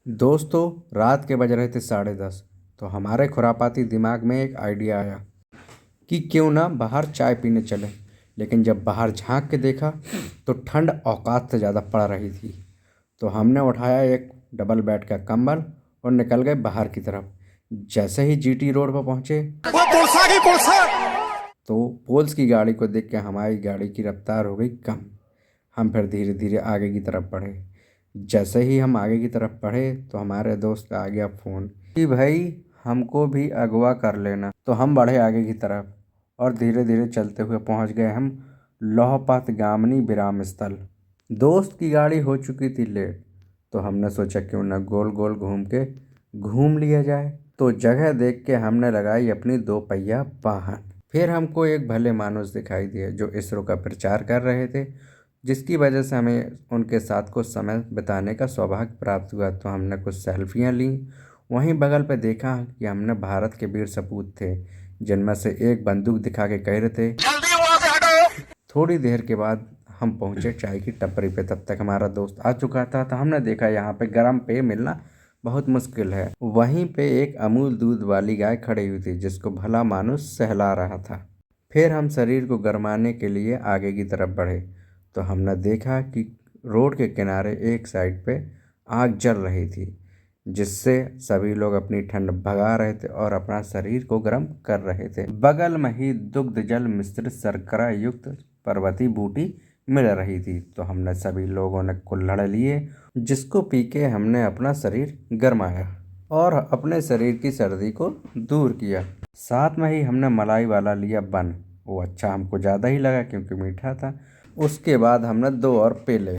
दोस्तों, रात के बज रहे थे 10:30। तो हमारे खुरापाती दिमाग में एक आइडिया आया कि क्यों ना बाहर चाय पीने चले। लेकिन जब बाहर झांक के देखा तो ठंड औकात से ज़्यादा पड़ रही थी। तो हमने उठाया एक डबल बेड का कंबल और निकल गए बाहर की तरफ। जैसे ही जीटी रोड पर पहुंचे तो पोल्स की गाड़ी को देख के हमारी गाड़ी की रफ्तार हो गई कम। हम फिर धीरे धीरे आगे की तरफ बढ़े। जैसे ही हम आगे की तरफ बढ़े तो हमारे दोस्त का आ गया फ़ोन कि भाई हमको भी अगवा कर लेना। तो हम बढ़े आगे की तरफ और धीरे धीरे चलते हुए पहुंच गए हम लौहपत गामिनी विराम स्थल। दोस्त की गाड़ी हो चुकी थी लेट। तो हमने सोचा क्यों ना गोल गोल घूम लिया जाए। तो जगह देख के हमने लगाई अपनी 2 पहिया वाहन। फिर हमको एक भले मानुस दिखाई दिए जो इसरो का प्रचार कर रहे थे, जिसकी वजह से हमें उनके साथ कुछ समय बिताने का सौभाग्य प्राप्त हुआ। तो हमने कुछ सेल्फियाँ ली। वहीं बगल पे देखा कि हमने भारत के वीर सपूत थे, जिनमें से एक बंदूक दिखा के कह रहे थे जल्दी वहाँ से हटो। थोड़ी देर के बाद हम पहुंचे चाय की टपरी पे। तब तक हमारा दोस्त आ चुका था। तो हमने देखा यहाँ पे गर्म पेय मिलना बहुत मुश्किल है। वहीं पे एक अमूल दूध वाली गाय खड़ी हुई थी, जिसको भला मानुस सहला रहा था। फिर हम शरीर को गरमाने के लिए आगे की तरफ बढ़े। तो हमने देखा कि रोड के किनारे एक साइड पे आग जल रही थी, जिससे सभी लोग अपनी ठंड भगा रहे थे और अपना शरीर को गर्म कर रहे थे। बगल में ही दुग्ध जल मिश्रित शर्करा युक्त पर्वती बूटी मिल रही थी। तो हमने सभी लोगों ने कुल्हड़ लिए, जिसको पी के हमने अपना शरीर गरमाया और अपने शरीर की सर्दी को दूर किया। साथ में ही हमने मलाई वाला लिया बन। वो अच्छा हमको ज़्यादा ही लगा क्योंकि मीठा था। उसके बाद हमने 2 और पेले।